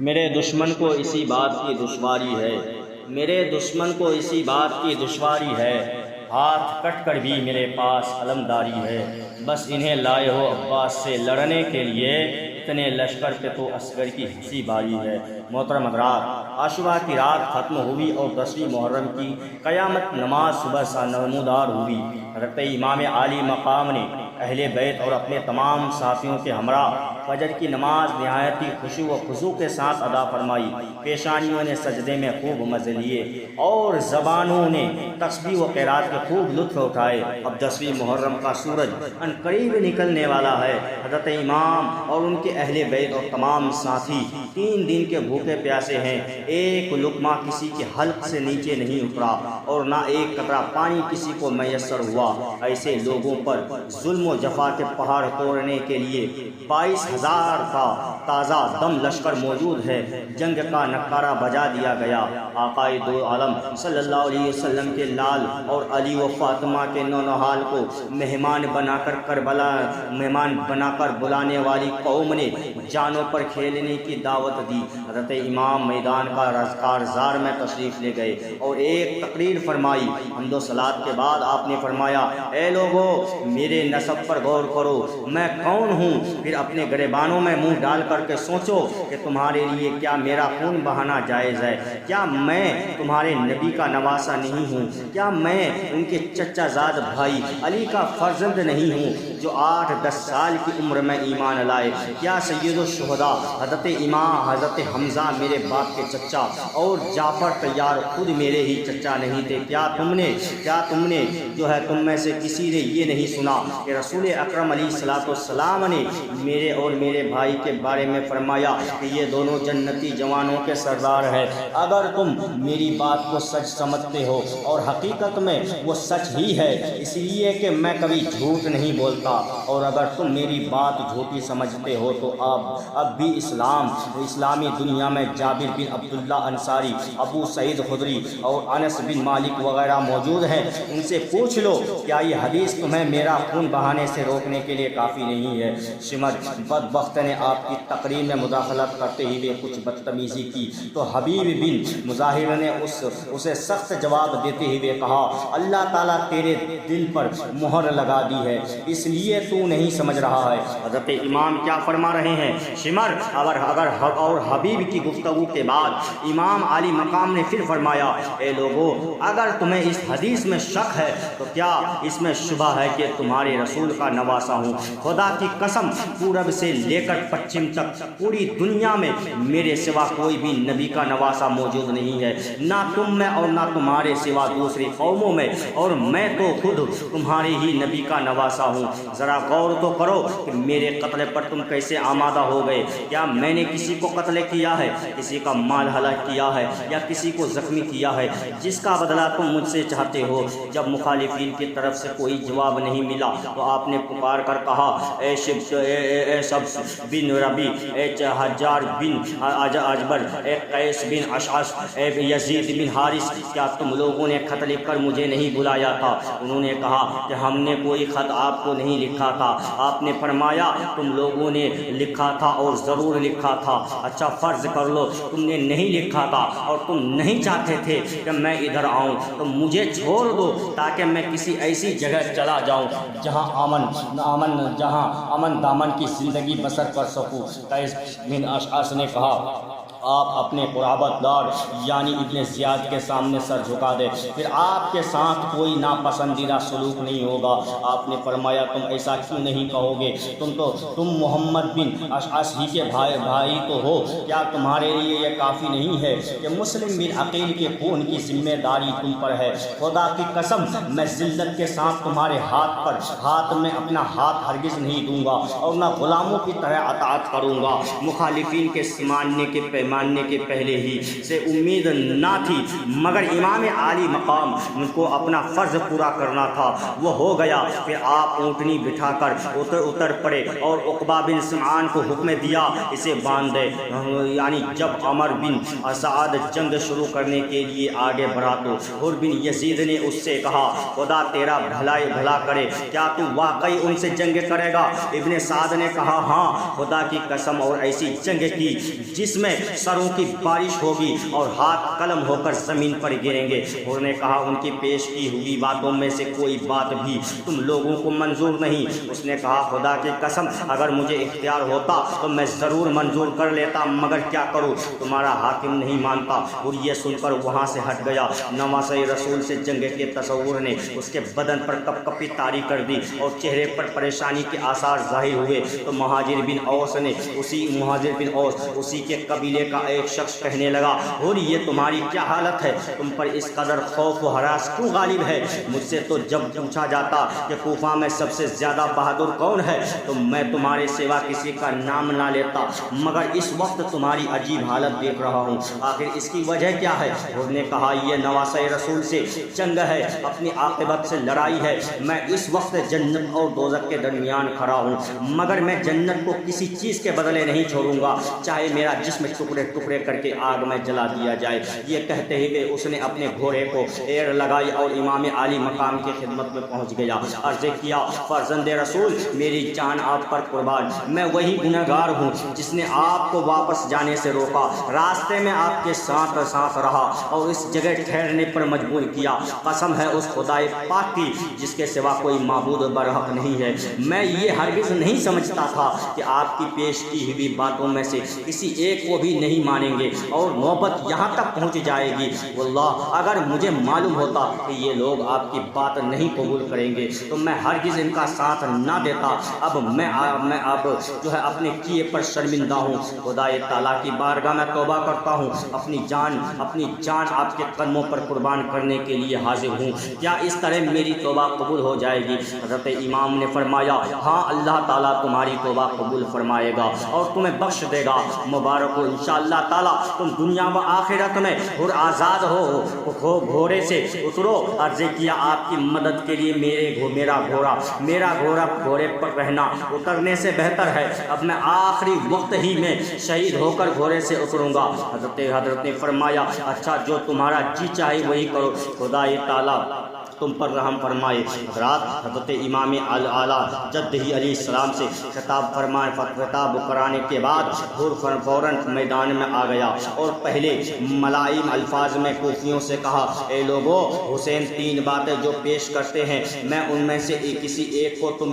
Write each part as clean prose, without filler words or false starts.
میرے دشمن کو اسی بات کی دشواری ہے، میرے دشمن کو اسی بات کی دشواری ہے، ہاتھ کٹ کر بھی میرے پاس علمداری ہے، بس انہیں لائے ہو عباس سے لڑنے کے لیے، اتنے لشکر پہ تو عسکر کی ہنسی باری ہے۔ محترم حضرات، عاشورہ کی رات ختم ہوئی اور 10ویں محرم کی قیامت نماز صبح سا نمودار ہوئی۔ حضرت امام عالی مقام نے اہل بیت اور اپنے تمام ساتھیوں کے ہمراہ فجر کی نماز نہایت ہی خشوع و خضوع کے ساتھ ادا فرمائی۔ پیشانیوں نے سجدے میں خوب مزے لیے اور زبانوں نے تسبیح و قرات کے خوب لطف اٹھائے۔ اب 10ویں محرم کا سورج ان قریب نکلنے والا ہے۔ حضرت امام اور ان کے اہل بیت اور تمام ساتھی 3 دن کے بھوکے پیاسے ہیں۔ ایک لقمہ کسی کے حلق سے نیچے نہیں اترا اور نہ ایک قطرہ پانی کسی کو میسر ہوا۔ ایسے لوگوں پر ظلم و جفا کے پہاڑ توڑنے کے لیے 22,000 کا تازہ دم لشکر موجود ہے۔ جنگ کا نکارہ بجا دیا گیا۔ آقائے دو عالم صلی اللہ علیہ وسلم کے لال اور علی و فاطمہ کے نونہال کو مہمان بنا کر بلانے والی قوم نے جانوں پر کھیلنے کی دعوت دی۔ حضرت امام میدان کا کارزار میں تشریف لے گئے اور ایک تقریر فرمائی۔ حمد و صلات کے بعد آپ نے فرمایا، اے لوگو، میرے نسب پر غور کرو، میں کون ہوں؟ پھر اپنے گریبانوں میں منہ ڈال کر کے سوچو کہ تمہارے لیے کیا میرا خون بہانا جائز ہے؟ کیا میں تمہارے نبی کا نواسہ نہیں ہوں؟ کیا میں ان کے چچا زاد بھائی علی کا فرزند نہیں ہوں جو 8-10 سال کی عمر میں ایمان لائے؟ کیا سید الشہداء حضرت امام حضرت حمزہ میرے باپ کے چچا اور جعفر طیار خود میرے ہی چچا نہیں تھے؟ کیا تم نے جو ہے تم میں سے کسی نے یہ نہیں سنا کہ رسول اکرم علیہ الصلوۃ والسلام نے میرے اور میرے بھائی کے بارے میں فرمایا کہ یہ دونوں جنتی جوانوں کے سردار ہیں؟ اگر تم میری بات کو سچ سمجھتے ہو، اور حقیقت میں وہ سچ ہی ہے، اس لیے کہ میں کبھی جھوٹ نہیں بولتا، اور اگر تم میری بات جھوٹی سمجھتے ہو تو اب بھی اسلامی دنیا میں جابر بن عبداللہ انصاری، ابو سعید خدری اور انس بن مالک وغیرہ موجود ہیں۔ ان سے پوچھ لو، کیا یہ حدیث تمہیں میرا خون بہانے سے روکنے کے لیے کافی نہیں ہے؟ شمر بدبخت نے آپ کی تقریر میں مداخلت کرتے ہوئے کچھ بدتمیزی کی تو حبیب بن مظاہر نے اسے سخت جواب دیتے ہوئے کہا، اللہ تعالیٰ تیرے دل پر مہر لگا دی ہے، اس لیے تو نہیں سمجھ رہا ہے۔ حضرت امام کیا فرما رہے ہیں؟ شمر اور حبیب کی گفتگو کے بعد امام عالی مقام نے پھر فرمایا، اے لوگو، اگر تمہیں اس حدیث میں شک ہے تو کیا اس میں شبہ ہے کہ تمہارے رسول کا نواسہ ہوں؟ خدا کی قسم، پورب سے لے کر پچھم تک پوری دنیا میں میرے سوا کوئی بھی نبی کا نواسہ موجود نہیں ہے، نہ تم میں اور نہ تمہارے سوا دوسری قوموں میں، اور میں تو خود تمہارے ہی نبی کا نواسہ ہوں۔ ذرا غور تو کرو کہ میرے قتل پر تم کیسے آمادہ ہو گئے۔ کیا میں نے کسی کو قتل کیا ہے، کسی کا مال ہلاک کیا ہے، یا کسی کو زخمی کیا ہے جس کا بدلہ تم مجھ سے چاہتے ہو؟ جب مخالفین کی طرف سے کوئی جواب نہیں ملا تو آپ نے پکار کر کہا، اے شبس بن ربی، اے حجار بن اجبر، اے قیس بن اشعث، اے یزید بن حارث، کیا تم لوگوں نے خط لکھ کر مجھے نہیں بلایا تھا؟ انہوں نے کہا کہ ہم نے کوئی خط آپ کو نہیں لکھا تھا۔ آپ نے فرمایا، تم لوگوں نے لکھا تھا اور ضرور لکھا تھا۔ اچھا فرض کر لو تم نے نہیں لکھا تھا اور تم نہیں چاہتے تھے کہ میں ادھر آؤں، تو مجھے چھوڑ دو تاکہ میں کسی ایسی جگہ چلا جاؤں جہاں امن دامن کی زندگی بسر کر سکوں۔ قیس بن اشعث نے کہا، آپ اپنے قرابت دار یعنی ابن زیاد کے سامنے سر جھکا دے، پھر آپ کے ساتھ کوئی ناپسندیدہ سلوک نہیں ہوگا۔ آپ نے فرمایا، تم ایسا کیوں نہیں کہو گے؟ تم محمد بن اشعث ہی کے بھائی تو ہو۔ کیا تمہارے لیے یہ کافی نہیں ہے کہ مسلم بن عقیل کے خون کی ذمہ داری تم پر ہے؟ خدا کی قسم، میں ذلت کے ساتھ تمہارے ہاتھ میں اپنا ہاتھ ہرگز نہیں دوں گا اور نہ غلاموں کی طرح اطاعت کروں گا۔ مخالفین کے ماننے کے پہلے ہی سے امید نہ تھی، مگر امام عالی مقام کو اپنا فرض پورا کرنا تھا، وہ ہو گیا۔ پھر آپ اونٹنی بٹھا کر اتر پڑے اور عقبہ بن سمعان کو حکم دیا، اسے باندھ دے۔ یعنی جب عمر بن سعد جنگ شروع کرنے کے لیے آگے بڑھا تو حر بن یزید نے اس سے کہا، خدا تیرا بھلا کرے، کیا تو واقعی ان سے جنگ کرے گا؟ ابن سعد نے کہا، ہاں خدا کی قسم، اور ایسی جنگ کی جس میں سروں کی بارش ہوگی اور ہاتھ قلم ہو کر زمین پر گریں گے۔ حور نے کہا ان کی پیش کی ہوئی باتوں میں سے کوئی بات بھی تم لوگوں کو منظور نہیں؟ اس نے کہا خدا کی قسم اگر مجھے اختیار ہوتا تو میں ضرور منظور کر لیتا، مگر کیا کروں تمہارا حاکم نہیں مانتا۔ اور یہ سن کر وہاں سے ہٹ گیا۔ نواسہ رسول سے جنگ کے تصور نے اس کے بدن پر کپ کپی طاری کر دی اور چہرے پر پریشانی کے آثار ظاہر ہوئے۔ تو مہاجر بن اوس اسی کے قبیلے کا ایک شخص کہنے لگا اور یہ تمہاری کیا حالت ہے؟ تم پر اس قدر خوف و ہراس کیوں غالب ہے؟ مجھ سے تو جب پوچھا جاتا کہ کوفہ میں سب سے زیادہ بہادر کون ہے تو میں تمہارے سوا کسی کا نام نہ لیتا، مگر اس وقت تمہاری عجیب حالت دیکھ رہا ہوں، آخر اس کی وجہ کیا ہے؟ انہوں نے کہا یہ نواسہ رسول سے جنگ ہے، اپنی عاقبت سے لڑائی ہے۔ میں اس وقت جنت اور دوزخ کے درمیان کھڑا ہوں، مگر میں جنت کو کسی چیز کے بدلے نہیں چھوڑوں گا، چاہے میرا جسم ٹکڑے ٹکڑے کر کے آگ میں جلا دیا جائے۔ یہ کہتے ہوئے اس نے اپنے گھوڑے کو ایر لگائی اور امام عالی مقام کی خدمت میں پہنچ گیا۔ عرض کیا فرزند رسول میری جان آپ پر قربان، میں وہی گنہگار ہوں جس نے آپ کو واپس جانے سے روکا، راستے میں آپ کے ساتھ ساتھ رہا اور اس جگہ ٹھہرنے پر مجبور کیا۔ قسم ہے اس خدائے پاک کی جس کے سوا کوئی معبود برحق نہیں ہے، میں یہ ہرگز نہیں سمجھتا تھا کہ آپ کی پیش کی ہوئی باتوں میں سے کسی ایک کو بھی نہیں مانیں گے اور نوبت یہاں تک پہنچ جائے گی۔ واللہ اگر مجھے معلوم ہوتا کہ یہ لوگ آپ کی بات نہیں قبول کریں گے تو میں ہرگز ان کا ساتھ نہ دیتا۔ اب میں جو ہے اپنے کیے پر شرمندہ ہوں، خدائے تعالیٰ کی بارگاہ میں توبہ کرتا ہوں، اپنی جان آپ کے قدموں پر قربان کرنے کے لیے حاضر ہوں، کیا اس طرح میری توبہ قبول ہو جائے گی؟ حضرت امام نے فرمایا ہاں اللہ تعالیٰ تمہاری توبہ قبول فرمائے گا اور تمہیں بخش دے گا، مبارک ہو انشاءاللہ تعالیٰ تم دنیا و آخرت میں اور آزاد ہو گھوڑے سے اترو۔ عرض کیا آپ کی مدد کے لیے میرا گھوڑا گھوڑے پر رہنا اترنے سے بہتر ہے، اب میں آخری وقت ہی میں شہید ہو کر گھوڑے سے اتروں گا۔ حضرت نے فرمایا اچھا جو تمہارا جی چاہے وہی کرو، خدائے تعالیٰ تم پر رحم فرمائے۔ حضرت امام اعلیٰ جد ہی علیہ السلام سے خطاب کرانے کے بعد فوراً میدان میں آ گیا اور پہلے ملائم الفاظ میں کوفیوں سے کہا اے لوگو، حسین 3 باتیں جو پیش کرتے ہیں میں ان میں سے کسی ایک کو تم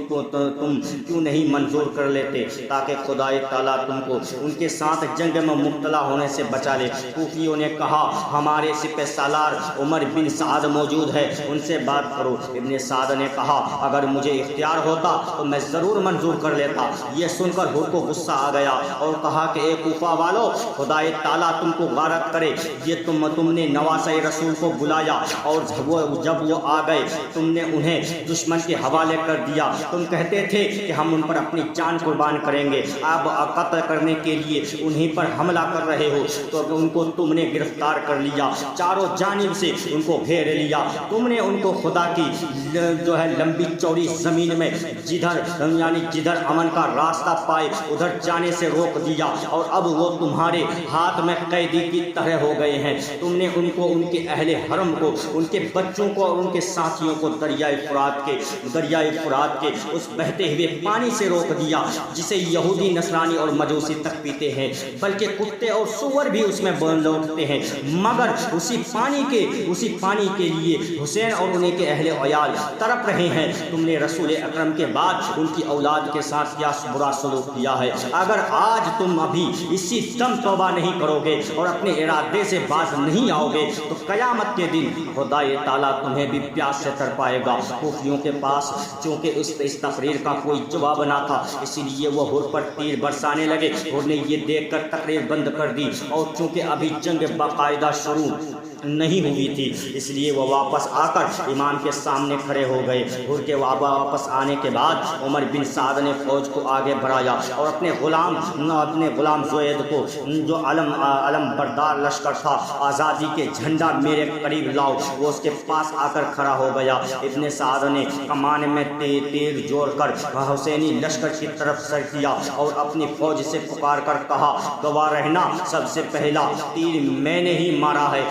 کیوں نہیں منظور کر لیتے تاکہ خدائے تعالیٰ تم کو ان کے ساتھ جنگ میں مبتلا ہونے سے بچا لے۔ کوفیوں نے کہا ہمارے سپہ سالار عمر بن سعد موجود ہے، ان سے بات کرو۔ ابن سعد نے کہا اگر مجھے اختیار ہوتا تو میں ضرور منظور کر لیتا۔ یہ سن کر حور کو غصہ آ گیا اور کہا کہ اے کوفہ والو، خدائے تعالیٰ تم کو غارت کرے، یہ تم نے نواسہ رسول کو بلایا اور جب وہ آ گئے تم نے انہیں دشمن کے حوالے کر دیا، تم کہتے تھے کہ ہم ان پر اپنی جان قربان کریں گے، اب قتل کرنے کے لیے انہیں پر حملہ کر رہے ہو تو ان کو تم نے گرفتار کر لیا، چاروں جانب سے ان کو گھیر لیا، تم نے ان کو خدا کی جو ہے لمبی چوڑی زمین میں جدھر امن کا راستہ پائے ادھر جانے سے روک دیا اور اب وہ تمہارے ہاتھ میں قیدی کی طرح ہو گئے ہیں۔ تم نے ان کو، ان کے اہل حرم کو، ان کے بچوں کو اور ان کے ساتھیوں کو دریائے فرات کے اس بہتے ہوئے پانی سے روک دیا جسے یہودی نصرانی اور مجوسی تک پیتے ہیں، بلکہ کتے اور سور بھی اس میں لوٹتے ہیں، مگر اسی پانی کے لیے حسین اور انہیں کے اہل عیال تڑپ رہے ہیں۔ تم نے رسول اکرم کے بعد ان کی اولاد کے ساتھ کیا برا سلوک کیا ہے، اگر آج تم ابھی اسی دم توبہ نہیں کرو گے اور اپنے ارادے سے باز نہیں آؤ گے تو قیامت کے دن خدائے تعالیٰ تمہیں بھی پیاس سے تڑپائے گا۔ کوفیوں کے پاس چونکہ اس تقریر کا کوئی جواب نہ تھا، اسی لیے وہ حور پر تیر برسانے لگے۔ حور نے یہ دیکھ کر تقریر بند کر دی اور چونکہ ابھی جنگ باقاعدہ شروع نہیں ہوئی تھی اس لیے وہ واپس آ کر امام کے سامنے کھڑے ہو گئے۔ حور کے واپس آنے کے بعد عمر بن سعد نے فوج کو آگے بڑھایا اور اپنے غلام زید کو، جو علم بردار لشکر تھا، آزادی کے جھنڈا میرے قریب لاؤ، وہ اس کے پاس آ کر کھڑا ہو گیا۔ ابن سعد نے کمان میں تیر جوڑ کر حسینی لشکر کی طرف سر کیا اور اپنی فوج سے پکار کر کہا گواہ رہنا سب سے پہلا تیر میں نے ہی مارا ہے۔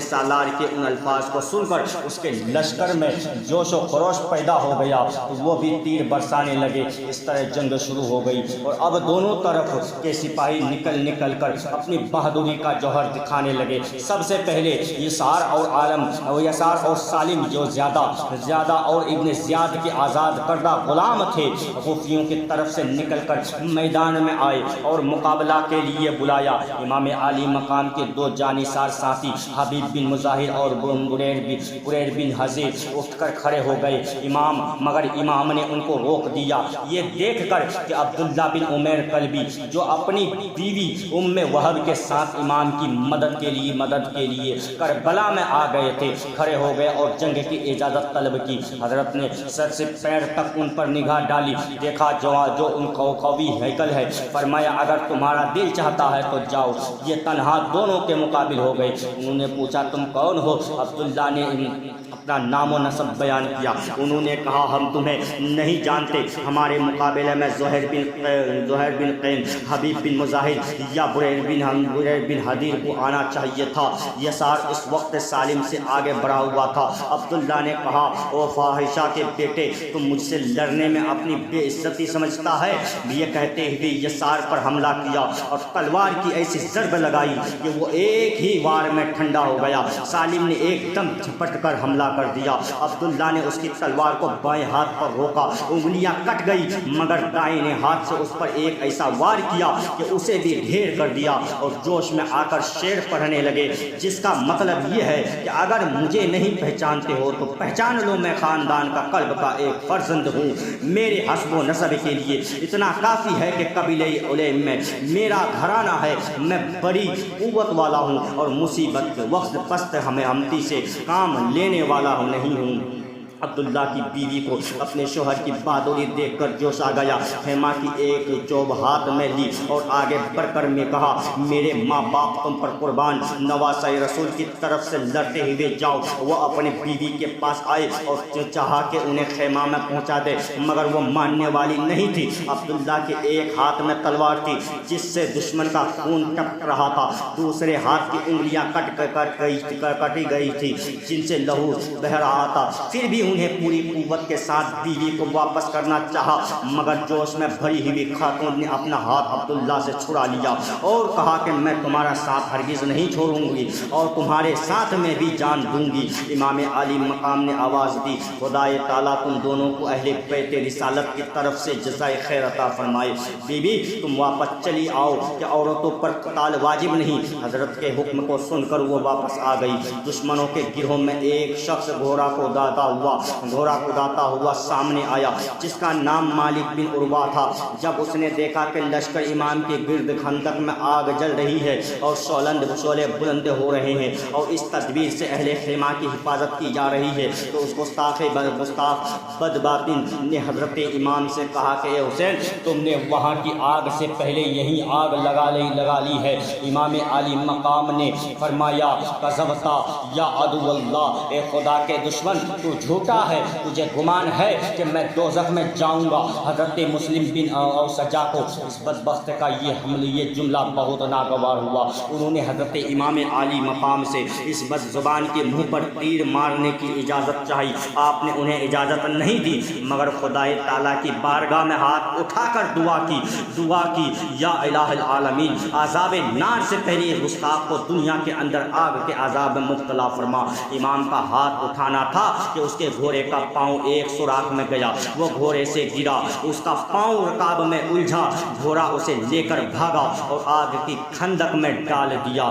سالار کے ان الفاظ کو سن کر اس کے لشکر میں جوش و خروش پیدا ہو گیا تو وہ بھی تیر برسانے لگے۔ اس طرح جنگ شروع ہو گئی اور اب دونوں طرف کے سپاہی نکل کر اپنی بہادری کا جوہر دکھانے لگے۔ سب سے پہلے یسار اور سالم جو زیادہ اور ابن زیاد کے آزاد کردہ غلام تھے، خفیوں کی طرف سے نکل کر میدان میں آئے اور مقابلہ کے لیے بلایا۔ امام عالی مقام کے دو جانثار ساتھی حبیب بن مظاہر اور بریر بن حضیر اٹھ کر کھڑے ہو گئے، مگر امام نے ان کو روک دیا، یہ دیکھ کر کہ عبداللہ بن عمیر کلبی جو اپنی بیوی ام وہب کے ساتھ امام کی مدد کے لیے کربلا میں آ گئے تھے، کھڑے ہو گئے اور جنگ کی اجازت طلب کی۔ حضرت نے سر سے پیر تک ان پر نگاہ ڈالی، دیکھا جو ان کو قوی ہیکل ہے، فرمایا اگر تمہارا دل چاہتا ہے تو جاؤ۔ یہ تنہا دونوں کے مقابل ہو گئے۔ انہوں نے پوچھا تم کون ہو؟ عبداللہ نے اپنا نام و نسب بیان کیا۔ انہوں نے کہا ہم تمہیں نہیں جانتے، ہمارے مقابلے میں زہیر بن قین، حبیب بن مظاہر یا بریر بن حدیر کو آنا چاہیے تھا۔ یسار اس وقت سالم سے آگے بڑھا ہوا تھا۔ عبداللہ نے کہا او فاحشہ کے بیٹے، تم مجھ سے لڑنے میں اپنی بے عزتی سمجھتا ہے؟ یہ کہتے ہوئے یسار پر حملہ کیا اور تلوار کی ایسی ضرب لگائی کہ وہ ایک ہی وار میں ٹھنڈا ہو گیا۔ سالم نے ایک دم جھپٹ کر حملہ کر دیا۔ عبداللہ نے اس کی تلوار کو بائیں ہاتھ پر روکا، انگلیاں کٹ گئی، مگر دائیں ہاتھ سے اس پر ایک ایسا وار کیا کہ اسے بھی ڈھیر کر دیا اور جوش میں آ کر شعر پڑھنے لگے، جس کا مطلب یہ ہے کہ اگر مجھے نہیں پہچانتے ہو تو پہچان لو، میں خاندان کا قلب کا ایک فرزند ہوں۔ میرے حسب و نسب کے لیے اتنا کافی ہے کہ قبیلہ علیم میں میرا گھرانہ ہے، میں بڑی قوت والا ہوں اور مصیبت کے وقت پست ہمتی سے کام لینے والا نہیں ہوں۔ عبداللہ کی بیوی کو اپنے شوہر کی بہادری دیکھ کر جوش آ گیا، خیمہ کی ایک چوب ہاتھ میں لی اور آگے بڑھ کر میں کہا میرے ماں باپ تم پر قربان، نواسہ رسول کی طرف سے لڑتے ہوئے جاؤ۔ وہ اپنی بیوی کے پاس آئے اور چاہا کہ انہیں خیمہ میں پہنچا دے، مگر وہ ماننے والی نہیں تھی۔ عبداللہ کے ایک ہاتھ میں تلوار تھی جس سے دشمن کا خون ٹپک رہا تھا، دوسرے ہاتھ کی انگلیاں کٹی گئی تھی جن سے لہو بہہ رہا تھا۔ پھر بھی انہیں پوری قوت کے ساتھ بیوی کو واپس کرنا چاہا، مگر جوش میں بھری ہوئی خاتون نے اپنا ہاتھ عبداللہ سے چھڑا لیا اور کہا کہ میں تمہارا ساتھ ہرگز نہیں چھوڑوں گی اور تمہارے ساتھ میں بھی جان دوں گی۔ امام عالی مقام نے آواز دی خدائے تعالیٰ تم دونوں کو اہل بیت رسالت کی طرف سے جزائے خیر عطا فرمائے۔ بیوی تم واپس چلی آؤ کہ عورتوں پر قتال واجب نہیں۔ حضرت کے حکم کو سن کر وہ واپس آ گئی۔ دشمنوں کے گروہ میں ایک شخص گھوڑا کو داتا ہوا سامنے آیا جس کا نام مالک بن عروہ تھا۔ جب اس نے دیکھا کہ لشکر امام کے گرد خندق میں آگ جل رہی ہے اور شعلے بلند ہو رہے ہیں اور اس تدبیر سے اہل خیمہ کی حفاظت کی جا رہی ہے، تو اس گستاخ بدباطن نے حضرت امام سے کہا کہ اے حسین تم نے وہاں کی آگ سے پہلے یہی آگ لگا لی ہے۔ امام عالی مقام نے فرمایا کذبتا یا عدو اللہ، اے خدا کے دشمن تو جھوٹا ہے، تجھے گمان ہے کہ میں دوزخ میں جاؤں گا۔ حضرت مسلم بن اوسجا کو اس بدبخت کا یہ جملہ بہت ناگوار ہوا۔ انہوں نے حضرت امام عالی مقام سے اس بد زبان کے منہ پر تیر مارنے کی اجازت چاہی، آپ نے انہیں اجازت نہیں دی، مگر خدائے تعالیٰ کی بارگاہ میں ہاتھ اٹھا کر دعا کی یا الہ العالمین عذاب نار سے پہلے گستاخ کو دنیا کے اندر آگ کے عذاب میں مبتلا فرما۔ امام کا ہاتھ اٹھانا تھا کہ اس کے گھوڑے کا پاؤں ایک سوراخ میں گیا، وہ گھوڑے سے گرا، اس کا پاؤں رکاب میں الجھا، گھوڑا اسے لے کر بھاگا اور آگ کی خندق میں ڈال دیا۔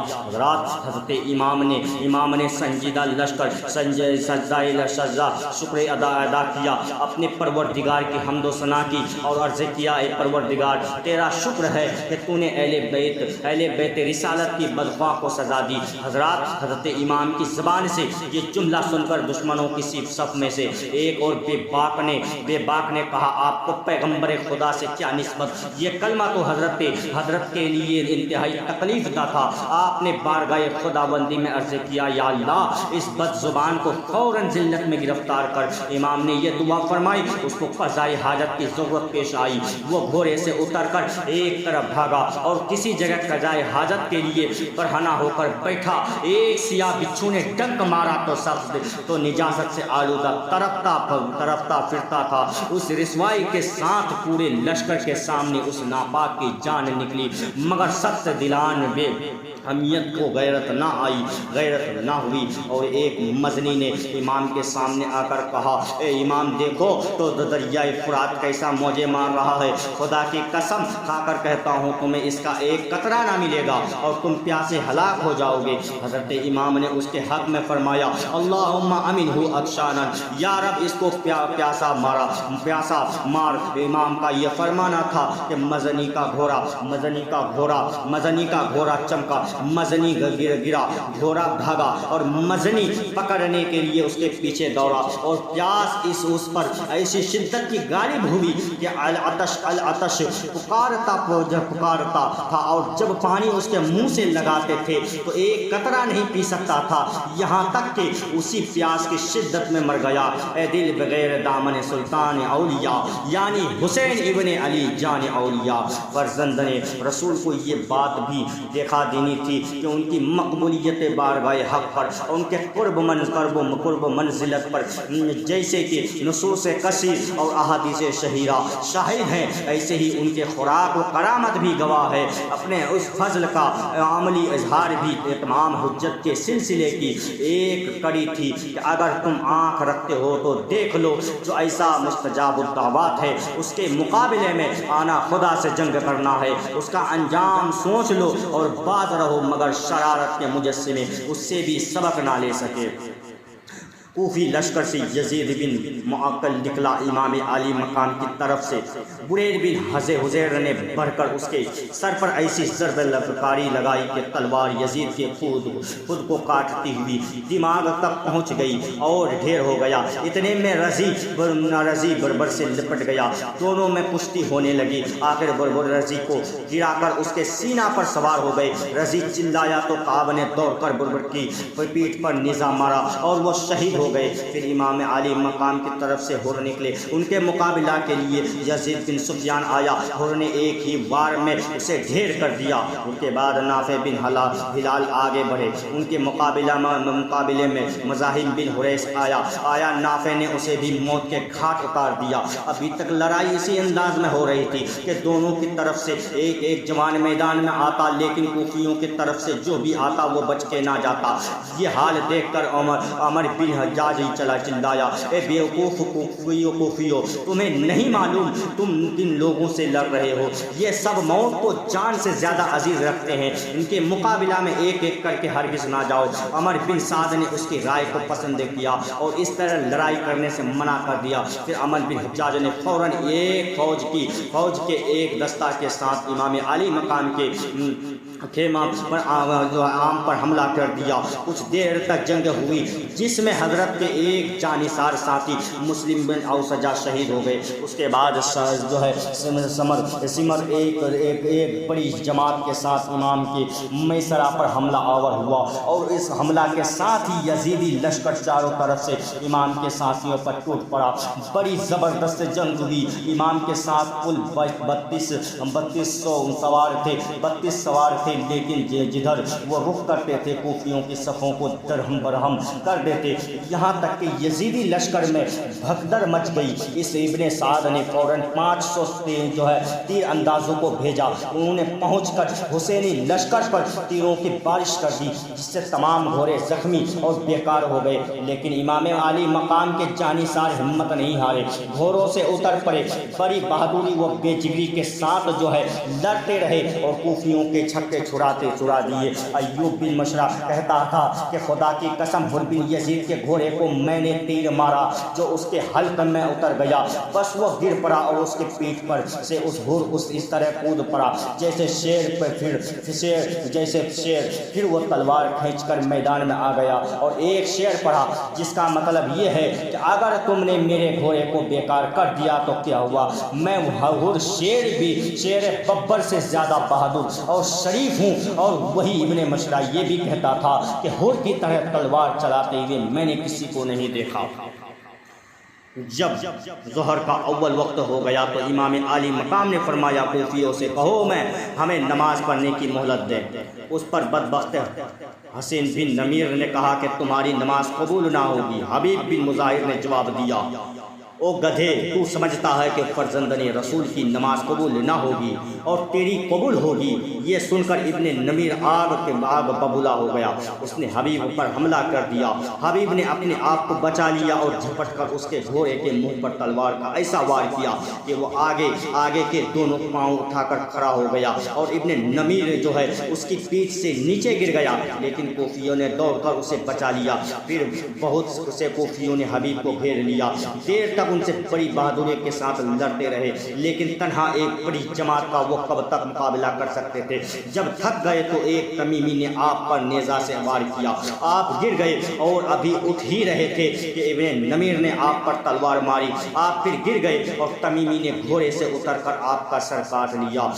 حضرت امام نے سنجیدہ لشکر سجدہ شکر ادا کیا، اپنے پروردگار کی حمد و ثنا کی اور عرض کیا اے پروردگار تیرا شکر ہے کہ تو نے اہل بیت رسالت کی بدخواہ کو سزا دی۔ حضرت امام کی زبان سے یہ جملہ سن کر دشمنوں کی صف میں سے ایک اور بے باک نے کہا آپ کو پیغمبر خدا سے کیا نسبت؟ یہ کلمہ تو حضرت کے لیے انتہائی تکلیف دہ تھا۔ آپ نے بارگاہ خداوندی میں عرض کیا یا اللہ اس بد زبان کو فوراً ذلت میں گرفتار کر۔ امام نے یہ دعا فرمائی، اس کو قضائے حاجت کی ضرورت پیش آئی، وہ گھوڑے سے اتر کر ایک طرف بھاگا اور کسی جگہ قضائے حاجت کے لیے برہنہ ہو کر بیٹھا۔ ایک سیاہ بچھو نے ڈنک مارا تو نجاست سے آلودہ ترفتا پھرتا تھا، اس رسوائی کے ساتھ پورے لشکر کے سامنے اس ناپاک کی جان نکلی، مگر سخت دلان بے اہمیت کو غیرت نہ آئی، غیرت نہ ہوئی، اور ایک مزنی نے امام کے سامنے آ کر کہا، اے امام دیکھو تو دریائے فرات کیسا موجیں مار رہا ہے، خدا کی قسم کھا کر کہتا ہوں تمہیں اس کا ایک قطرہ نہ ملے گا اور تم پیاسے ہلاک ہو جاؤ گے۔ حضرت امام نے اس کے حق میں فرمایا، اللہم امنہ عطشانا، یا رب اس کو پیاسا مار۔ امام کا یہ فرمانا تھا کہ مزنی کا گھوڑا چمکا، مزنی گرا، گھوڑا بھاگا اور مزنی پکڑنے کے لیے اس کے پیچھے دوڑا، اور پیاس اس پر ایسی شدت کی غالب ہوئی کہ العطش پکارتا تھا، اور جب پانی اس کے منہ سے لگاتے تھے تو ایک قطرہ نہیں پی سکتا تھا، یہاں تک کہ اسی پیاس کی شدت میں مر گیا۔ اے دل بغیر دامن سلطان اولیاء، یعنی حسین ابن علی جان اولیاء، فرزندن رسول کو یہ بات بھی دیکھا دینی تھی کہ ان کی مقبولیت بارگاہ حق پر، ان کے قرب منزلت پر جیسے کہ نصوص کثیر اور احادیث شہیرہ شاہد ہیں، ایسے ہی ان کے خوراک و کرامت بھی گواہ ہے۔ اپنے اس فضل کا عملی اظہار بھی تمام حجت کے سلسلے کی ایک کڑی تھی کہ اگر تم آنکھ رکھتے ہو تو دیکھ لو، جو ایسا مستجاب الدعوات ہے اس کے مقابلے میں آنا خدا سے جنگ کرنا ہے، اس کا انجام سوچ لو اور باز رہو، مگر شرارت کے مجسمے اس سے بھی سبق نہ لے سکے۔ کوفی لشکر سے یزید بن معقل نکلا، امام عالی مقام کی طرف سے بریر بن حزیر نے بڑھ کر اس کے سر پر ایسی ضرب لفکاری لگائی کہ تلوار یزید کے خود کو کاٹتی ہوئی دماغ تک پہنچ گئی اور ڈھیر ہو گیا، اتنے میں رضی بربر سے لپٹ گیا، دونوں میں کشتی ہونے لگی، آخر بربر رضی کو گرا کر اس کے سینہ پر سوار ہو گئے، رضی چلایا تو کعب نے دوڑ کر بربر کی پیٹھ پر نیزہ مارا اور وہ شہید ہو گئے۔ پھر امام عالی مقام کی طرف سے ہر نکلے، ان کے مقابلہ کے لیے یزید بن سفیان آیا، ہر نے ایک ہی وار میں اسے ڈھیر کر دیا۔ ان کے بعد نافع بن ہلال آگے بڑھے، ان کے مقابلے میں مزاحم بن حریث آیا، نافع نے اسے بھی موت کے گھاٹ اتار دیا۔ ابھی تک لڑائی اسی انداز میں ہو رہی تھی کہ دونوں کی طرف سے ایک جوان میدان میں آتا، لیکن کوفیوں کی طرف سے جو بھی آتا وہ بچ کے نہ جاتا۔ یہ حال دیکھ کر عمر بن حجاج چلایا، اے بیوقوفیو، تمہیں نہیں معلوم تم کن لوگوں سے لڑ رہے ہو، یہ سب موت کو جان سے زیادہ عزیز رکھتے ہیں، ان کے مقابلہ میں ایک ایک کر کے ہرگز نہ جاؤ۔ عمر بن سعد نے اس کی رائے کو پسند کیا اور اس طرح لڑائی کرنے سے منع کر دیا۔ پھر عمر بن حجاج نے فوراً ایک فوج کے ایک دستہ کے ساتھ امام عالی مقام کے خیمہ پر عام پر حملہ کر دیا۔ کچھ دیر تک جنگ ہوئی جس میں حضرت کے ایک جانثار ساتھی مسلم بن اوسجہ شہید ہو گئے۔ اس کے بعد سمر ایک بڑی جماعت کے ساتھ امام کی میسرہ پر حملہ آور ہوا، اور اس حملہ کے ساتھ ہی یزیدی لشکر چاروں طرف سے امام کے ساتھیوں پر ٹوٹ پڑا۔ بڑی زبردست جنگ ہوئی، امام کے ساتھ کل 32 سوار تھے، لیکن جدھر وہ رخ کرتے تھے کوفیوں کی صفوں کو درہم برہم کر دیتے، یہاں تک کہ یزیدی لشکر میں بھگدڑ مچ گئی۔ اس ابن سعد نے فوراً 500 تیر اندازوں کو بھیجا، انہوں نے پہنچ کر حسینی لشکر پر تیروں کی بارش کر دی، جس سے تمام گھوڑے زخمی اور بیکار ہو گئے، لیکن امام عالی مقام کے جانثار ہمت نہیں ہارے، گھوڑوں سے اتر پڑے، بڑی بہادری و بے جگری کے ساتھ لڑتے رہے اور کوفیوں کے چھکے چھڑا دیے۔ ایوب بن مشرا کہتا تھا کہ خدا کی قسم حر بن یزید کے گھوڑے کو میں نے تیر مارا جو اس کے حلق میں اتر گیا، بس وہ گر پڑا اور اس کی پیٹھ پر سے اس طرح کود پڑا جیسے شیر، پھر وہ تلوار کھینچ کر میدان میں آ گیا اور ایک شعر پڑھا جس کا مطلب یہ ہے کہ اگر تم نے میرے گھوڑے کو بیکار کر دیا تو کیا ہوا، میں ہر شیر ببر سے زیادہ بہادر اور شریف ہوں۔ اور وہی ابن مشرا یہ بھی کہتا تھا کہ ہر کی طرح تلوار چلاتے ہوئے میں نے کسی کو نہیں دیکھا۔ جب ظہر کا اول وقت ہو گیا تو امام عالی مقام نے فرمایا کوفیوں سے کہو ہمیں نماز پڑھنے کی مہلت دے۔ اس پر بدبخت حسین بن نمیر نے کہا کہ تمہاری نماز قبول نہ ہوگی۔ حبیب بن مظاہر نے جواب دیا او گدھے، تو سمجھتا ہے کہ فرزندن رسول کی نماز قبول نہ ہوگی اور تیری قبول ہوگی؟ یہ سن کر ابن نمیر آگ ببولا ہو گیا۔ اس نے حبیب پر حملہ کر دیا۔ حبیب نے اپنے آپ کو بچا لیا اور جھپٹ کر اس کے گھوڑے کے منہ پر تلوار کا ایسا وار کیا کہ وہ آگے کے دونوں پاؤں اٹھا کر کھڑا ہو گیا اور ابن نمیر جو ہے اس کی پیٹھ سے نیچے گر گیا، لیکن کوفیوں نے دوڑ کر اسے بچا لیا۔ پھر بہت سے کوفیوں نے حبیب کو گھیر لیا، دیر تک ان سے بڑی بہادری کے ساتھ لڑتے رہے، لیکن تنہا ایک بڑی جماعت کا وہ کب تک مقابلہ کر سکتے تھے؟ جب تھک گئے تو ایک تمیمی نے آپ پر نیزہ سے وار کیا، آپ گر گئے اور ابھی اٹھ ہی رہے تھے کہ ابن نمیر نے آپ پر تلوار ماری، آپ پھر گر گئے اور تمیمی نے گھوڑے سے اتر کر آپ کا سر کاٹ لیا۔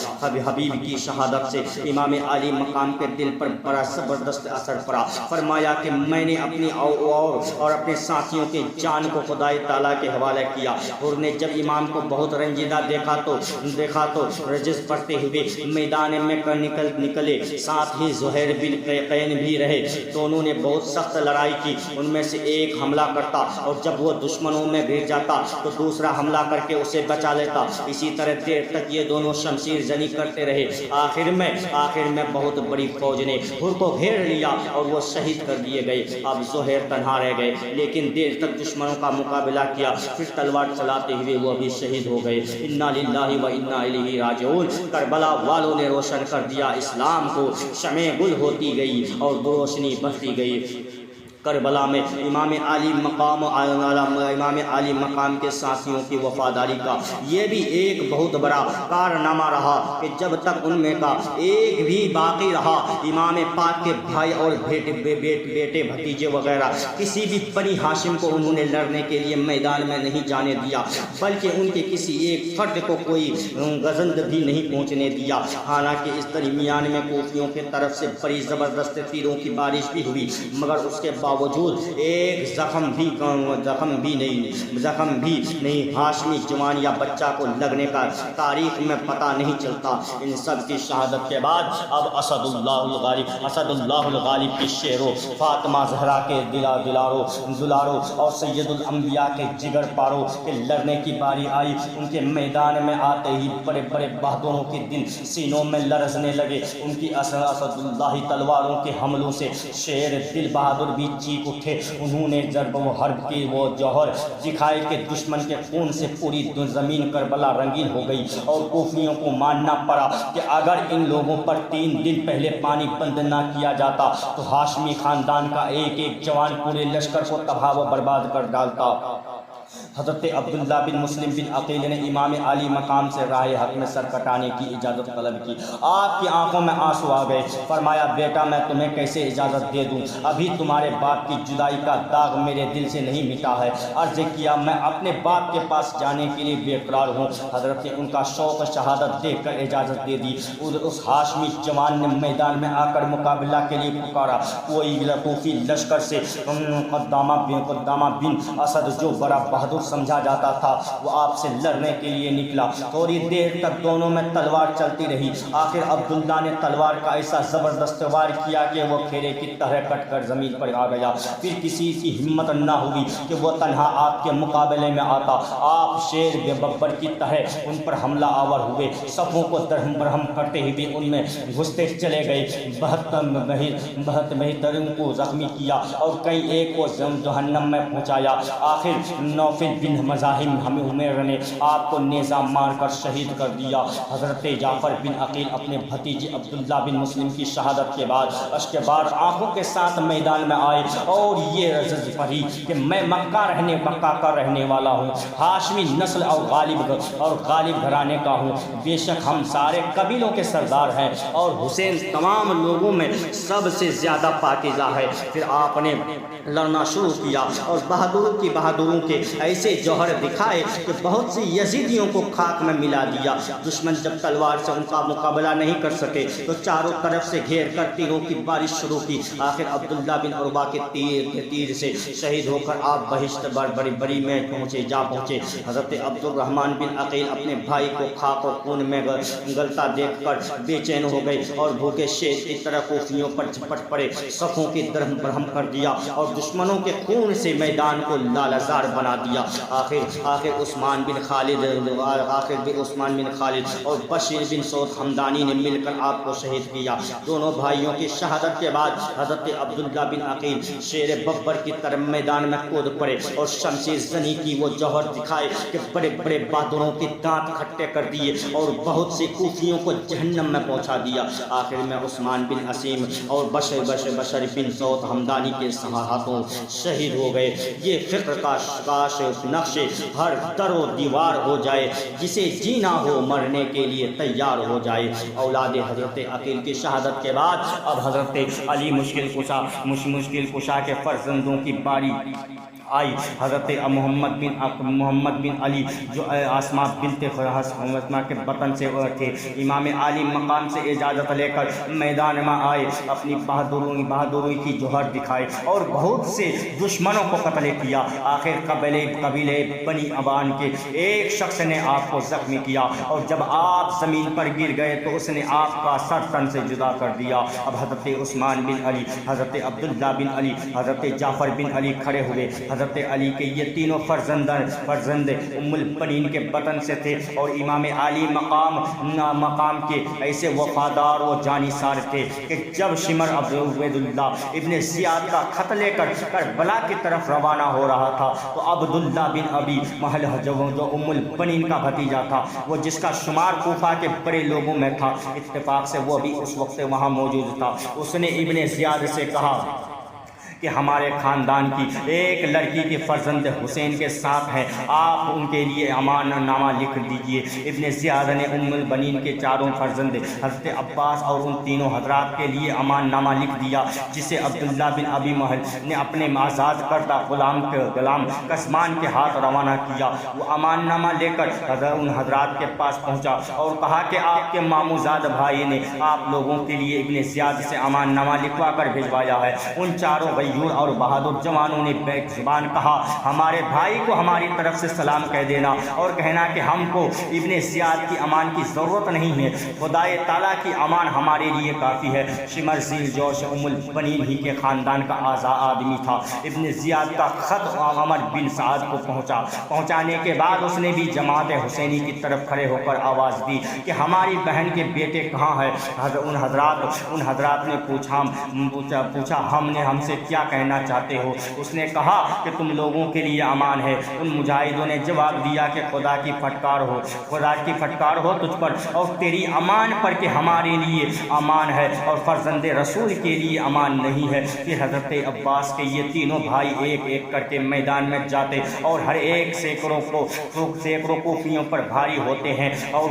حبیب کی شہادت سے امام عالی مقام کے دل پر بڑا زبردست اثر پڑا۔ فرمایا کہ میں نے اپنی اور اپنے ساتھیوں کے جان کو خدائے تعالیٰ کے حوالے کیا، اور نے جب امام کو بہت رنجیدہ دیکھا تو رجز پڑھتے ہوئے میدان میں نکلے، ساتھ ہی زہیر بن قین بھی رہے۔ دونوں نے بہت سخت لڑائی کی، ان میں سے ایک حملہ کرتا اور جب وہ دشمنوں میں گھر جاتا تو دوسرا حملہ کر کے اسے بچا لیتا۔ اسی طرح دیر تک یہ دونوں شمشیر زنی کرتے رہے۔ آخر میں بہت بڑی فوج نے ہر کو گھیر لیا اور وہ شہید کر دیے گئے۔ اب زہیر تنہا رہ گئے، لیکن دیر تک دشمنوں کا مقابلہ کیا، پھر تلوار چلاتے ہوئے وہ بھی شہید ہو گئے۔ انا للہ و انا الیہ راجعون۔ کربلا والوں نے روشن کر دیا اسلام کو، شمع گل ہوتی گئی اور روشنی بڑھتی گئی۔ کربلا میں امام عالی مقام کے ساتھیوں کی وفاداری کا یہ بھی ایک بہت بڑا کارنامہ رہا کہ جب تک ان میں کا ایک بھی باقی رہا، امام پاک کے بھائی اور بیٹے بھتیجے وغیرہ کسی بھی بنی ہاشم کو انہوں نے لڑنے کے لیے میدان میں نہیں جانے دیا، بلکہ ان کے کسی ایک فرد کو کوئی گزند بھی نہیں پہنچنے دیا۔ حالانکہ اس درمیان میں کوفیوں کی طرف سے بڑی زبردست تیروں کی بارش بھی ہوئی، مگر اس کے باوجود ایک زخم بھی نہیں ہاشمی جوان یا بچہ کو لگنے کا تاریخ میں پتہ نہیں چلتا۔ ان سب کی شہادت کے بعد اب اسد اللہ الغالب کی شیروں، فاطمہ زہرا کے دلاروں اور سید الانبیاء کے جگر پاروں کے لڑنے کی باری آئی۔ ان کے میدان میں آتے ہی بڑے بڑے بہادروں کے دل سینوں میں لرزنے لگے۔ ان کی اسد اللہ تلواروں کے حملوں سے شیر دل بہادر بھی چیخ اٹھے۔ انہوں نے ضرب و حرب کی وہ جوہر دکھائے کہ دشمن کے خون سے پوری زمین کربلا رنگین ہو گئی، اور کوفیوں کو ماننا پڑا کہ اگر ان لوگوں پر 3 دن پہلے پانی بند نہ کیا جاتا تو ہاشمی خاندان کا ایک ایک جوان پورے لشکر کو تباہ و برباد کر ڈالتا۔ حضرت عبداللہ بن مسلم بن عقیل نے امام عالی مقام سے راہ حق میں سر کٹانے کی اجازت طلب کی۔ آپ کی آنکھوں میں آنسو آ گئے۔ فرمایا بیٹا میں تمہیں کیسے اجازت دے دوں؟ ابھی تمہارے باپ کی جدائی کا داغ میرے دل سے نہیں مٹا ہے۔ عرض کیا میں اپنے باپ کے پاس جانے کے لیے بے قرار ہوں۔ حضرت نے ان کا شوق شہادت دیکھ کر اجازت دے دی۔ اس ہاشمی جوان نے میدان میں آ کر مقابلہ کے لیے پکارا۔ کوئی کوفی لشکر سے قدامہ بن اسد جو بڑا بہادر سمجھا جاتا تھا وہ آپ سے لڑنے کے لیے نکلا۔ تھوڑی دیر تک دونوں میں تلوار چلتی رہی۔ آخر عبداللہ نے تلوار کا ایسا زبردست وار کیا کہ وہ کھیرے کی طرح کٹ کر زمین پر آ گیا۔ پھر کسی کی ہمت نہ ہوئی کہ وہ تنہا آپ کے مقابلے میں آتا۔ آپ شیر بے ببر کی طرح ان پر حملہ آور ہوئے، صفوں کو درہم برہم کرتے ہوئے ان میں گھستے چلے گئے۔ بہت بہترین کو زخمی کیا اور کئی ایک کو جہنم میں پہنچایا۔ آخر نوفل بن مزاحم عمیر نے آپ کو نیزہ مار کر شہید کر دیا۔ حضرت جعفر بن عقیل اپنے بھتیجے عبداللہ بن مسلم کی شہادت کے بعد اشک بار آنکھوں کے ساتھ میدان میں آئے اور یہ رزز پڑھی کہ میں مکہ کا رہنے والا ہوں، ہاشمی نسل اور غالب گھرانے کا ہوں۔ بے شک ہم سارے قبیلوں کے سردار ہیں اور حسین تمام لوگوں میں سب سے زیادہ پاکیزہ ہے۔ پھر آپ نے لڑنا شروع کیا اور بہادروں کے ایسے ایسے جوہر دکھائے کہ بہت سی یزیدیوں کو خاک میں ملا دیا۔ دشمن جب تلوار سے ان کا مقابلہ نہیں کر سکے تو چاروں طرف سے گھیر کر تیروں کی بارش شروع کی۔ آخر عبداللہ بن عربہ کے تیر سے شہید ہو کر آپ بہشت بری میں جا پہنچے۔ حضرت عبد الرحمن بن عقیل اپنے بھائی کو خاک اور خون میں گلتا دیکھ کر بے چین ہو گئے اور بھوکے شیر کی طرح کوفیوں پر جھپٹ پڑے، صفوں کی درہم برہم کر دیا اور دشمنوں کے خون سے میدان کو لالزار بنا دیا۔ آخر عثمان بن خالد اور بشیر بن سعود حمدانی نے مل کر آپ کو شہید کیا۔ دونوں بھائیوں کی شہادت کے بعد حضرت عبداللہ بن عقیل شیر ببر کی طرف میدان میں کود پڑے اور شمشیر زنی کی وہ جوہر دکھائے کہ بڑے بڑے بہادروں کے دانت کھٹے کر دیے اور بہت سے کوفیوں کو جہنم میں پہنچا دیا۔ آخر میں عثمان بن عصیم اور بشر بن سعود حمدانی کے ہاتھوں شہید ہو گئے۔ یہ فکر کا نقش ہر در و دیوار ہو جائے، جسے جینا ہو مرنے کے لیے تیار ہو جائے۔ اولاد حضرت عقیل کی شہادت کے بعد اب حضرت علی مشکل کشا کے فرزندوں کی باری آئی۔ حضرت محمد بن علی جو آسما بنت حسمہ کے بطن سے تھے، امام عالی مقام سے اجازت لے کر میدان میں آئے، اپنی بہادری کی جوہر دکھائے اور بہت سے دشمنوں کو قتل کیا۔ آخر قبیلے بنی ابان کے ایک شخص نے آپ کو زخمی کیا اور جب آپ زمین پر گر گئے تو اس نے آپ کا سر تن سے جدا کر دیا۔ اب حضرت عثمان بن علی، حضرت عبداللہ بن علی، حضرت جعفر بن علی کھڑے ہوئے۔ حضرت علی کے یہ تینوں فرزند ام البنین کے بطن سے تھے اور امام عالی مقام کے ایسے وفادار و جانثار تھے کہ جب شمر عبید اللہ ابن زیاد کا خط لے کر کربلا کی طرف روانہ ہو رہا تھا تو عبداللہ بن ابی محل جو ام البنین کا بھتیجا تھا، وہ جس کا شمار کوفہ کے بڑے لوگوں میں تھا، اتفاق سے وہ بھی اس وقت وہاں موجود تھا۔ اس نے ابن زیاد سے کہا کہ ہمارے خاندان کی ایک لڑکی کے فرزند حسین کے ساتھ ہیں، آپ ان کے لیے امان نامہ لکھ دیجئے۔ ابن زیاد نے ام البنین کے چاروں فرزند حضرت عباس اور ان تینوں حضرات کے لیے امان نامہ لکھ دیا، جسے عبداللہ بن ابی محل نے اپنے آزاد کردہ غلام قسمان کے ہاتھ روانہ کیا۔ وہ امان نامہ لے کر ان حضرات کے پاس پہنچا اور کہا کہ آپ کے ماموزاد بھائی نے آپ لوگوں کے لیے ابن زیاد سے امان نامہ لکھوا کر بھجوایا ہے۔ ان چاروں اور بہادر جوانوں نے بیک زبان کہا، ہمارے بھائی کو ہماری طرف سے سلام کہہ دینا اور کہنا کہ ہم کو ابن زیاد کی امان کی ضرورت نہیں ہے، خدائے تعالیٰ کی امان ہمارے لیے کافی ہے۔ شمر ذیل جوش ام البنین ہی کے خاندان کا آدمی تھا۔ ابن زیاد کا خط عمر بن سعد کو پہنچانے کے بعد اس نے بھی جماعت حسینی کی طرف کھڑے ہو کر آواز دی کہ ہماری بہن کے بیٹے کہاں ہیں؟ ان حضرات نے پوچھا ہم سے کیا کہنا چاہتے ہو؟ اس نے کہا کہ تم لوگوں کے لیے امان ہے۔ ان مجاہدوں نے جواب دیا کہ خدا کی پھٹکار ہو تجھ پر اور تیری امان پر کہ ہمارے لیے امان ہے اور فرزند رسول کے لیے امان نہیں ہے۔ پھر حضرت عباس کے یہ تینوں بھائی ایک ایک کر کے میدان میں جاتے اور ہر ایک سینکڑوں کوفیوں پر بھاری ہوتے ہیں اور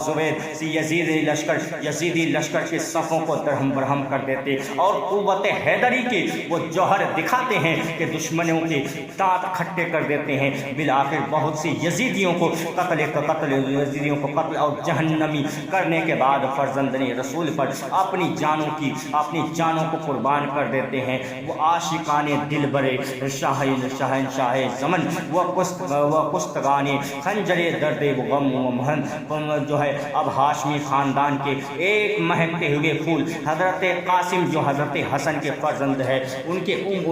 زبید یزیدی لشکر کے صفوں کو درہم برہم کر دیتے اور قوت حیدری کے وہ جوہر دکھاتے ہیں کہ دشمنوں کے دانت کھٹے کر دیتے ہیں۔ بالآخر بہت سی یزیدیوں کو قتل اور جہنمی کرنے کے بعد فرزندان رسول پر اپنی جانوں کو قربان کر دیتے ہیں۔ وہ عاشقان دل برے شاہ زمن وہ کشتگان خنجر درد و غم و محن جو ہے اب ہاشمی خاندان کے ایک مہکتے ہوئے پھول حضرت قاسم جو حضرت حسن کے فرزند ہے، ان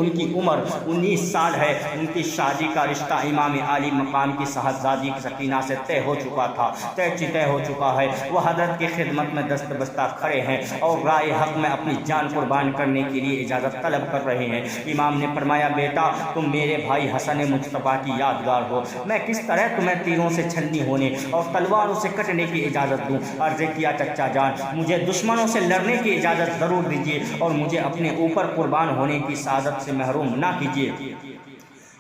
کی عمر 19 سال ہے۔ ان کی شادی کا رشتہ امام عالی مقام کی صاحبزادی سکینہ سے طے ہو چکا ہے۔ وہ حضرت کی خدمت میں دست بستہ کھڑے ہیں اور رائے حق میں اپنی جان قربان کرنے کے لیے اجازت طلب کر رہے ہیں۔ امام نے فرمایا، بیٹا تم میرے بھائی حسن مصطفیٰ کی یادگار ہو، میں کس طرح تمہیں تیروں سے چھلنی ہونے اور تلواروں سے کٹنے کی اجازت دوں؟ عرض کیا، چچا جان مجھے دشمنوں سے لڑنے کی اجازت ضرور دیجیے اور مجھے اپنے اوپر قربان ہونے کی سعادت سے محروم نہ کیجیے۔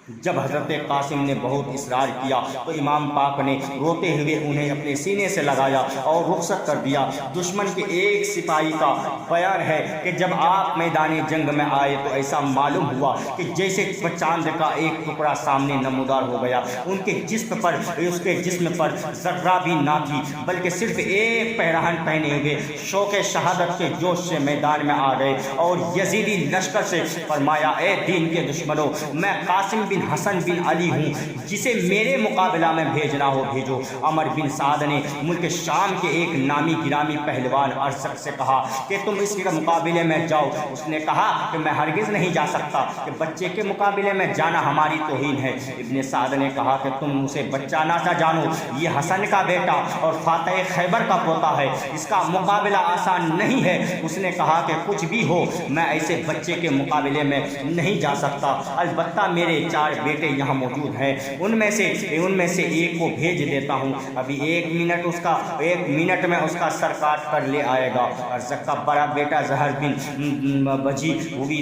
جب حضرت قاسم نے بہت اصرار کیا تو امام پاک نے روتے ہوئے انہیں اپنے سینے سے لگایا اور رخصت کر دیا۔ دشمن کے ایک سپاہی کا بیان ہے کہ جب آپ میدان جنگ میں آئے تو ایسا معلوم ہوا کہ جیسے چاند کا ایک ٹکڑا سامنے نمودار ہو گیا۔ ان کے جسم پر ذرہ بھی نہ تھی، بلکہ صرف ایک پیراہن پہنے ہوئے شوق شہادت کے جوش سے میدان میں آ گئے اور یزیدی لشکر سے فرمایا، اے دین کے دشمنوں، میں قاسم بن حسن بن علی ہوں، جسے میرے مقابلہ میں بھیجنا ہو بھیجو۔ عمر بن سعد نے ملک شام کے ایک نامی گرامی پہلوان ارزق سے کہا کہ تم اس کے مقابلے میں جاؤ۔ اس نے کہا کہ میں ہرگز نہیں جا سکتا، کہ بچے کے مقابلے میں جانا ہماری توہین ہے۔ ابن سعد نے کہا کہ تم اسے بچہ نہ جانو، یہ حسن کا بیٹا اور فاتح خیبر کا پوتا ہے، اس کا مقابلہ آسان نہیں ہے۔ اس نے کہا کہ کچھ بھی ہو، میں ایسے بچے کے مقابلے میں نہیں جا سکتا، البتہ میرے 4 بیٹے یہاں موجود ہیں، ان میں سے ایک کو بھیج دیتا ہوں، ابھی 1 منٹ میں اس کا سر کاٹ کر لے آئے گا۔ ارزق کا بڑا بیٹا زہر بن بجھی ہوئی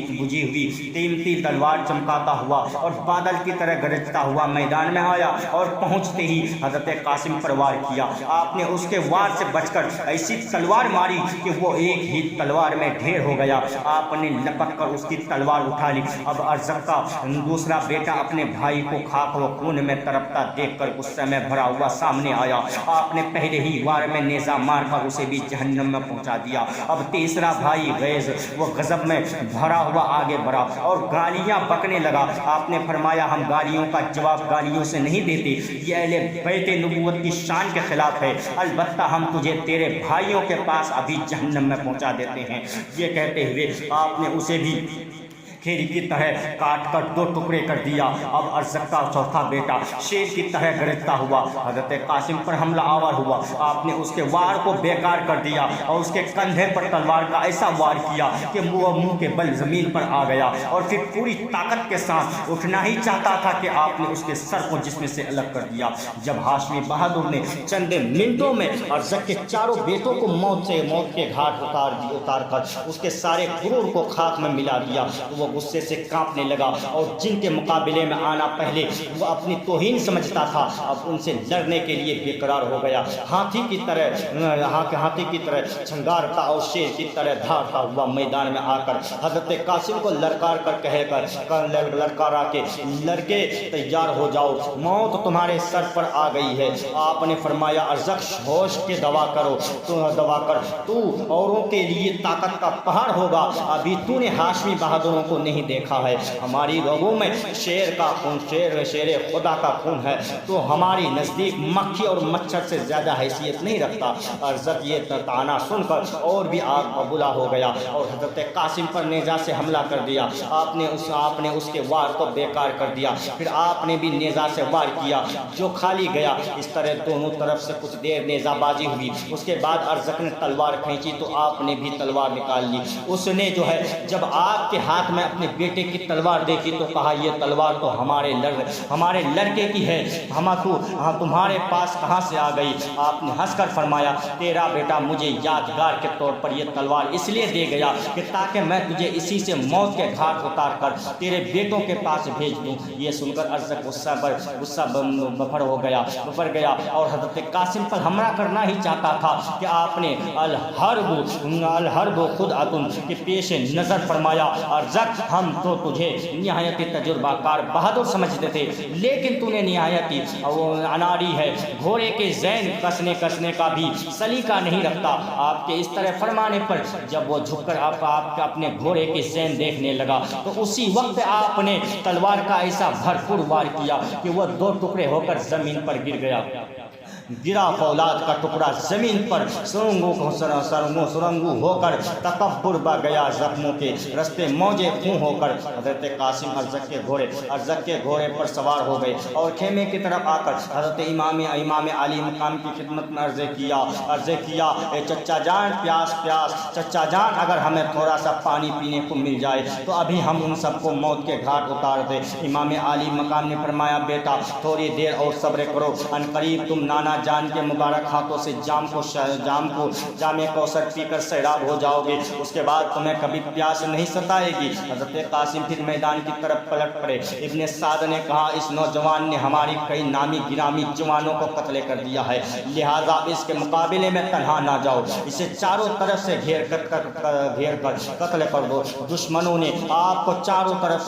قیمتی تلوار چمکاتا ہوا اور بادل کی طرح گرجتا ہوا میدان میں آیا اور پہنچتے ہی حضرت قاسم پر وار کیا۔ آپ نے اس کے وار سے بچ کر ایسی تلوار ماری کہ وہ ایک ہی تلوار میں ڈھیر ہو گیا۔ آپ نے لپک کر اس کی تلوار اٹھا لی۔ اب ارزق کا دوسرا بیٹا اپنے بھائی کو خاک و خون میں تڑپتا دیکھ کر غصے میں بھرا ہوا سامنے آیا۔ آپ نے پہلے ہی وار میں نیزہ مار کر اسے بھی جہنم میں پہنچا دیا۔ اب تیسرا بھائی غیظ وہ غضب میں بھرا ہوا آگے بڑھا اور گالیاں بکنے لگا۔ آپ نے فرمایا، ہم گالیوں کا جواب گالیوں سے نہیں دیتے، یہ اہل بیت نبوت کی شان کے خلاف ہے، البتہ ہم تجھے تیرے بھائیوں کے پاس ابھی جہنم میں پہنچا دیتے ہیں۔ یہ کہتے ہوئے آپ نے اسے بھی کھیری کی طرح کاٹ کر 2 ٹکڑے کر دیا۔ اب ارزق کا چوتھا بیٹا شیر کی طرح گرجتا ہوا حضرت قاسم پر حملہ آور ہوا۔ آپ نے اس کے وار کو بیکار کر دیا اور اس کے کندھے پر تلوار کا ایسا وار کیا کہ وہ منہ کے بل زمین پر آ گیا اور پھر پوری طاقت کے ساتھ اٹھنا ہی چاہتا تھا کہ آپ نے اس کے سر کو جسم سے الگ کر دیا۔ جب ہاشمی بہادر نے چند منٹوں میں ارزق کے 4 بیٹوں کو موت کے گھاٹ اتار کر اس کے سارے غرور کو خاک میں ملا دیا، وہ غصے سے کانپنے لگا اور جن کے مقابلے میں آنا پہلے وہ اپنی توہین سمجھتا تھا، اب ان سے لڑنے کے لیے بے قرار ہو گیا۔ ہاتھی کی طرح چھنگارتا اور شیر کی طرح دھاڑتا ہوا میدان میں آ کر حضرت قاسم کو لڑکارا کے لڑکے تیار ہو جاؤ، موت تمہارے سر پر آ گئی ہے۔ آپ نے فرمایا، ارزق ہوش کے دوا کر، تو اوروں کے لیے طاقت کا پہاڑ ہوگا، ابھی تو نے ہاشمی بہادروں کو نہیں دیکھا ہے۔ ہماری رگوں میں شیر کا خون، شیر خدا کا خون ہے، تو ہماری نزدیک مکھی اور مچھر سے زیادہ حیثیت نہیں رکھتا۔ ارزق یہ تانا سن کر اور بھی آگ ببولا ہو گیا اور حضرت قاسم پر نیزہ سے حملہ کر دیا۔ آپ نے اس کے وار کو بیکار کر دیا، پھر آپ نے بھی نیزہ سے وار کیا جو کھالی گیا۔ اس طرح دونوں طرف سے کچھ دیر نیزہ بازی ہوئی، اس کے بعد ارزق نے تلوار کھینچی تو آپ نے بھی تلوار نکال لی۔ اس نے جب آپ کے ہاتھ میں اپنے بیٹے کی تلوار دیکھی تو کہا، یہ تلوار تو ہمارے لڑکے کی ہے، تمہارے پاس کہاں سے آ گئی؟ آپ نے ہنس کر فرمایا، تیرا بیٹا مجھے یادگار کے طور پر یہ تلوار اس لیے دے گیا کہ تاکہ میں تجھے اسی سے موت کے گھاٹ اتار کر تیرے بیٹوں کے پاس بھیج دوں۔ یہ سن کر ارزق غصہ بھر گیا اور حضرت قاسم پر حملہ کرنا ہی چاہتا تھا کہ آپ نے الحرب خدعۃ کے پیش نظر فرمایا، ارزق ہم تو تجھے نہایت تجربہ کار بہادر سمجھتے تھے، لیکن تو نے نہایت اناری ہے، گھوڑے کے زین کسنے کا بھی سلیقہ نہیں رکھتا۔ آپ کے اس طرح فرمانے پر جب وہ جھک کر آپ اپنے گھوڑے کے زین دیکھنے لگا تو اسی وقت آپ نے تلوار کا ایسا بھرپور وار کیا کہ وہ 2 ٹکڑے ہو کر زمین پر گر گیا۔ گرا فولاد کا ٹکڑا زمین پر سرنگو ہو کر تکبر بہ گیا، زخموں کے رستے موجے خون ہو کر حضرت قاسم ارزق کے گھوڑے پر سوار ہو گئے اور خیمے کی طرف آ کر حضرت امام علی مقام کی خدمت میں عرض کیا، اے چچا جان، پیاس چچا جان، اگر ہمیں تھوڑا سا پانی پینے کو مل جائے تو ابھی ہم ان سب کو موت کے گھاٹ اتار دیں۔ امام علی مقام نے فرمایا، بیٹا تھوڑی دیر اور صبر کرو، ان قریب تم نانا جان کے مبارک ہاتھوں سے جام کو جام کوثر پی کر سیراب ہو جاؤ گے، اس کے بعد تمہیں کبھی پیاس نہیں ستائے گی۔ حضرت قاسم پھر میدان کی طرف پلٹ پڑے۔ ابن سعد نے کہا اس نوجوان نے ہماری کئی نامی گرامی جوانوں کو قتل کر دیا ہے، لہذا اس کے مقابلے میں تنہا نہ جاؤ، اسے چاروں طرف سے گھیر کر قتل کر دو۔ دشمنوں نے آپ کو چاروں طرف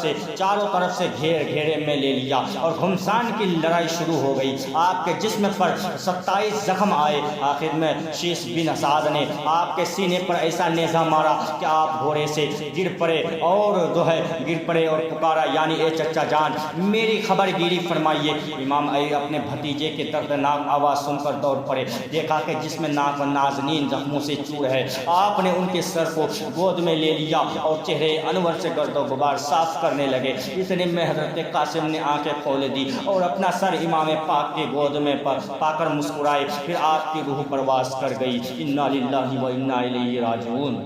سے گھیرے میں لے لیا اور گھمسان کی لڑائی شروع ہو گئی۔ آپ کے جسم پر 27 زخم آئے۔ آخر میں شیش بن سعد نے آپ کے سینے پر ایسا نیزہ مارا کہ آپ گھوڑے سے گر پڑے اور پکارا، یعنی اے چچا جان میری خبر گیری فرمائیے۔ امام علی اپنے بھتیجے کے دردناک آواز سن کر دوڑ پڑے، دیکھا کہ جس میں ناک و نازنین زخموں سے چور ہے۔ آپ نے ان کے سر کو گود میں لے لیا اور چہرے انور سے گرد و غبار صاف کرنے لگے۔ اتنے میں حضرت قاسم نے آنکھیں کھول دی اور اپنا سر امام پاک کے گود میں پا کر مسکرائے، پھر آپ کی روح پرواز کر گئی۔ انا للہ و انا الیہ راجعون۔